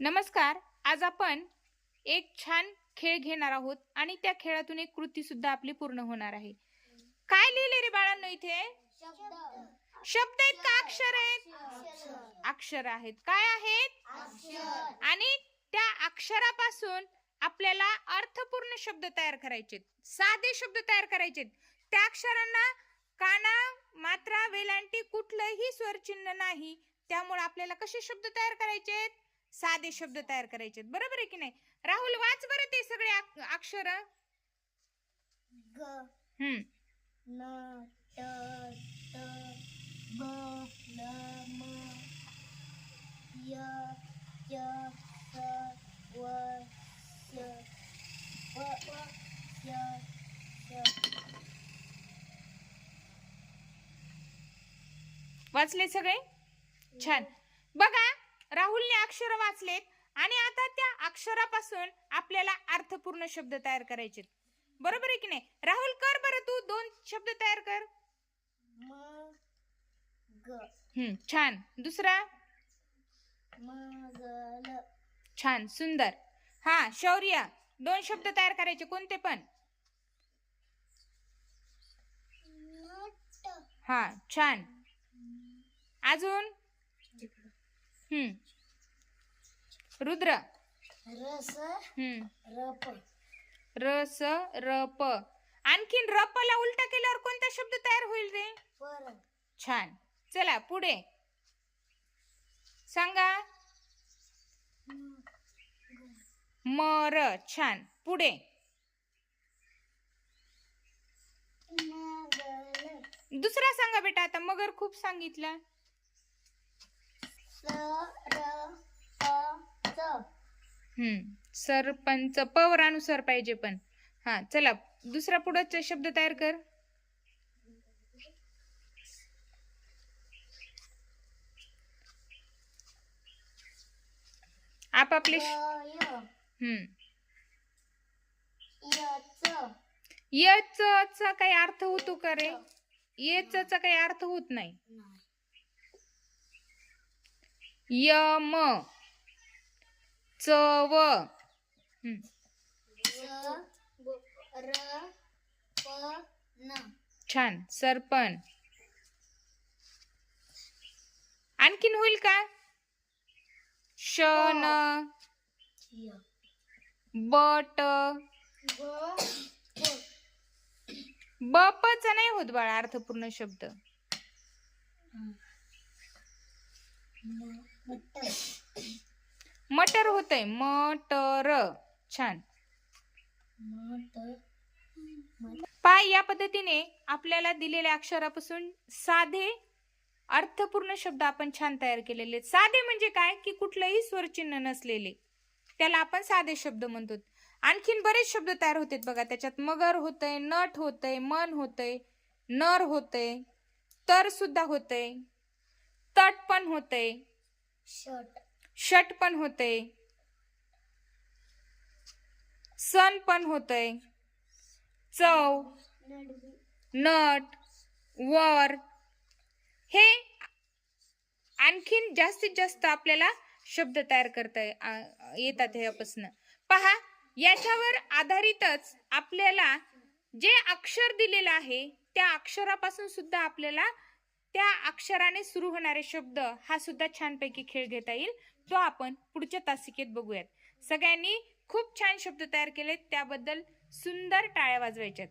नमस्कार. आज आपण एक छान खेळ घेणार आहोत आणि त्या खेळातून एक कृती सुद्धा आपली पूर्ण होणार आहे. काय लिहिले रे बाळांनो इथे? शब्द आहेत का अक्षर आहेत? अक्षर आहेत. काय आहेत? आणि त्या अक्षरापासून आपल्याला अर्थपूर्ण शब्द तयार करायचे, साधे शब्द तयार करायचे. त्या अक्षरांना काना, मात्रा, वेलांटी कुठलंही स्वरचिन्ह नाही. त्यामुळे आपल्याला कसे शब्द तयार करायचे? साधे शब्द तयार करायचे. बरोबर आहे की नाही? राहुल वाच बरं ते सगळे अक्षर. ग न ट त ब ल म य च स व श व य श. वाचले सगळे? छान. बघा, राहुलने अक्षर वाचलेत आणि आता त्या अक्षरापासून आपल्याला अर्थपूर्ण शब्द तयार करायचे. बरोबर आहे की नाही? राहुल कर बरं, तू 2 शब्द तयार कर. म ग. छान. दुसरा? मगल. छान, सुंदर. हा, शौर्य 2 शब्द तयार करायचे, कोणते पण. हा, छान. अजून? रुद्र. रस रप. रस रप. आणखीन रपला उलटा केल्यावर कोणता शब्द तयार होईल रे? पर. छान. चला पुढे सांगा. मर. छान. पुढे मगल. दुसरा सांगा बेटा. आता मगर खूप सांगितलं. सरपंच. प वर अनुसार पाहिजे पण. हा, चला दुसरा पुढचा शब्द तयार कर. आपापले यच चा काही अर्थ होतो का रे? येच चा काही अर्थ होत नाही. यम. चव. छान. सरपण. आणखीन होईल का? शन. बट. बपचा नाही होत बाळा अर्थपूर्ण शब्द. मटर होतय. मटर. छान. पाय या पद्धतीने आपल्याला दिलेल्या अक्षरापासून साधे अर्थपूर्ण शब्द आपण छान तयार केलेले. साधे म्हणजे काय की कुठलंही स्वरचिन्ह नसलेले, त्याला आपण साधे शब्द म्हणतो. आणखीन बरेच शब्द तयार होतात बघा त्याच्यात. मगर होतय, नट होतय, मन होतय, नर होतय, तर सुद्धा होतय, तट पण होतय, शट पण होतय, सन पण होतय, चव, नट, वर. हे आणखीन जास्तीत जास्त आपल्याला शब्द तयार करता येतात ह्यापासून. पहा, याच्यावर आधारितच आपल्याला जे अक्षर दिलेलं आहे त्या अक्षरापासून सुद्धा आपल्याला त्या अक्षराने सुरू होणारे शब्द हा सुद्धा छानपैकी खेळ घेता येईल. तो आपण पुढच्या तासिकेत बघूयात. सगळ्यांनी खूप छान शब्द तयार केलेत, त्याबद्दल सुंदर टाळ्या वाजवायच्यात.